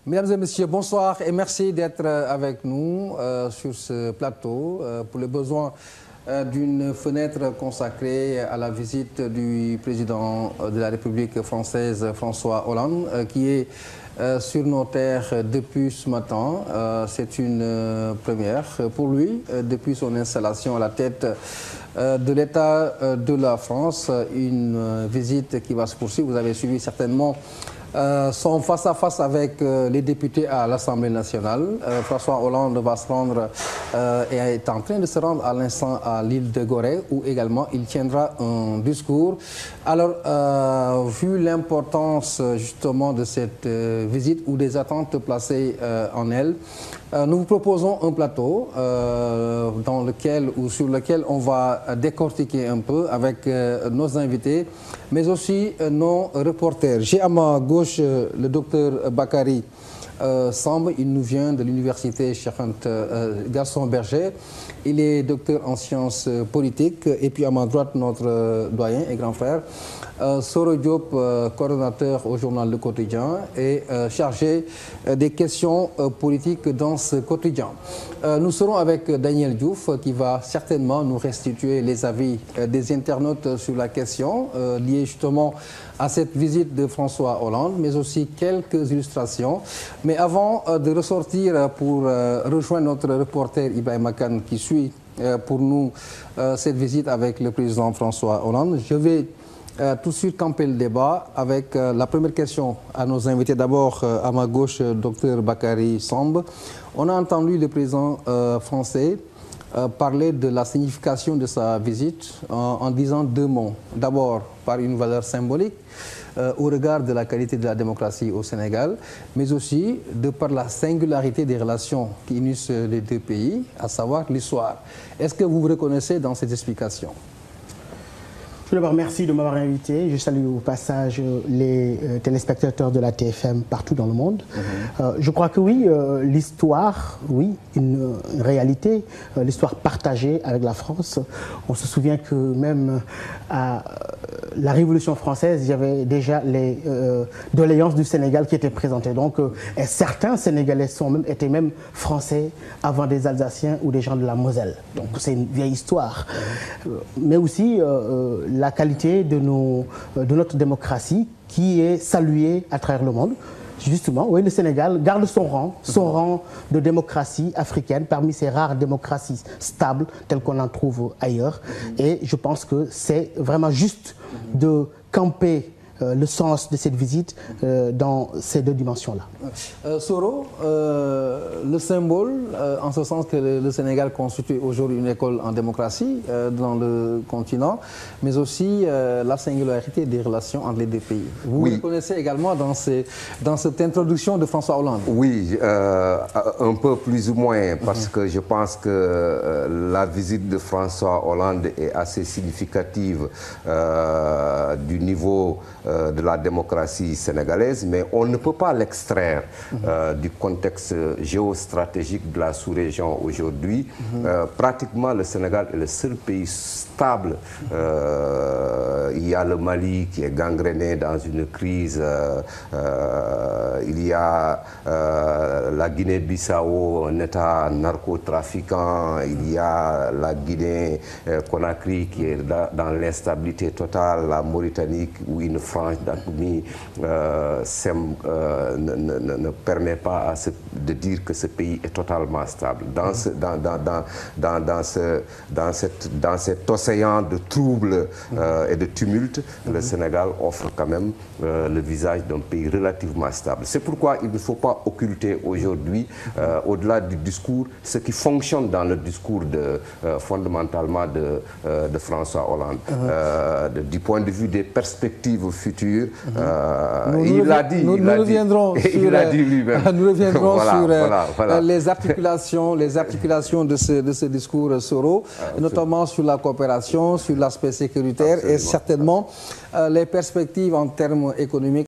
Mesdames et messieurs, bonsoir et merci d'être avec nous sur ce plateau pour le besoin d'une fenêtre consacrée à la visite du président de la République française, François Hollande, qui est sur nos terres depuis ce matin. C'est une première pour lui, depuis son installation à la tête de l'État de la France, une visite qui va se poursuivre. Vous avez suivi certainement son face-à-face avec les députés à l'Assemblée nationale. François Hollande va se rendre et est en train de se rendre à l'instant à l'île de Gorée, où également il tiendra un discours. Alors, vu l'importance justement de cette visite ou des attentes placées en elle, nous vous proposons un plateau dans lequel ou sur lequel on va décortiquer un peu avec nos invités, mais aussi nos reporters. J'ai à ma gauche le docteur Bakary Samb, il nous vient de l'université Cheikh Anta Gaston Berger. Il est docteur en sciences politiques. Et puis à ma droite, notre doyen et grand frère, Soro Diop, coordonnateur au journal Le Quotidien et chargé des questions politiques dans ce quotidien. Nous serons avec Daniel Diouf qui va certainement nous restituer les avis des internautes sur la question liée justement à cette visite de François Hollande, mais aussi quelques illustrations. Mais avant de ressortir pour rejoindre notre reporter Ibrahima Kane qui suit pour nous cette visite avec le président François Hollande, je vais tout de suite camper le débat avec la première question à nos invités. D'abord, à ma gauche, docteur Bakary Samb. On a entendu le président français parler de la signification de sa visite en disant deux mots. D'abord, par une valeur symbolique au regard de la qualité de la démocratie au Sénégal, mais aussi de par la singularité des relations qui unissent les deux pays, à savoir l'histoire. Est-ce que vous vous reconnaissez dans cette explication ? Tout d'abord, merci de m'avoir invité. Je salue au passage les téléspectateurs de la TFM partout dans le monde. Je crois que oui, l'histoire, oui, une réalité, l'histoire partagée avec la France. On se souvient que même à la Révolution française, il y avait déjà les doléances du Sénégal qui étaient présentées. Donc, et certains Sénégalais étaient même français avant des Alsaciens ou des gens de la Moselle. Donc, c'est une vieille histoire. Mais aussi la qualité de notre démocratie qui est saluée à travers le monde. Justement, oui, le Sénégal garde son rang de démocratie africaine parmi ces rares démocraties stables telles qu'on en trouve ailleurs. Et je pense que c'est vraiment juste de camper le sens de cette visite dans ces deux dimensions-là. Soro, le symbole, en ce sens que le Sénégal constitue aujourd'hui une école en démocratie dans le continent, mais aussi la singularité des relations entre les deux pays. Vous le connaissez également dans cette introduction de François Hollande? Oui, un peu plus ou moins, parce que je pense que la visite de François Hollande est assez significative du niveau de la démocratie sénégalaise, mais on ne peut pas l'extraire du contexte géostratégique de la sous-région aujourd'hui. Pratiquement, le Sénégal est le seul pays stable. Il y a le Mali qui est gangréné dans une crise. Il y a la Guinée-Bissau, un État narcotrafiquant. Il y a la Guinée-Conakry qui est dans l'instabilité totale. La Mauritanie, où une frange d'atomies ne permet pas de dire que ce pays est totalement stable. Dans cet océan de troubles et de tumultes, le Sénégal offre quand même le visage d'un pays relativement stable. C'est pourquoi il ne faut pas occulter aujourd'hui, au-delà du discours, ce qui fonctionne dans le discours fondamentalement de François Hollande. Du point de vue des perspectives futures, il l'a dit. Nous reviendrons sur les articulations de ce discours Soro, notamment sur la coopération, sur l'aspect sécuritaire. Absolument. Et certainement les perspectives en termes économiques.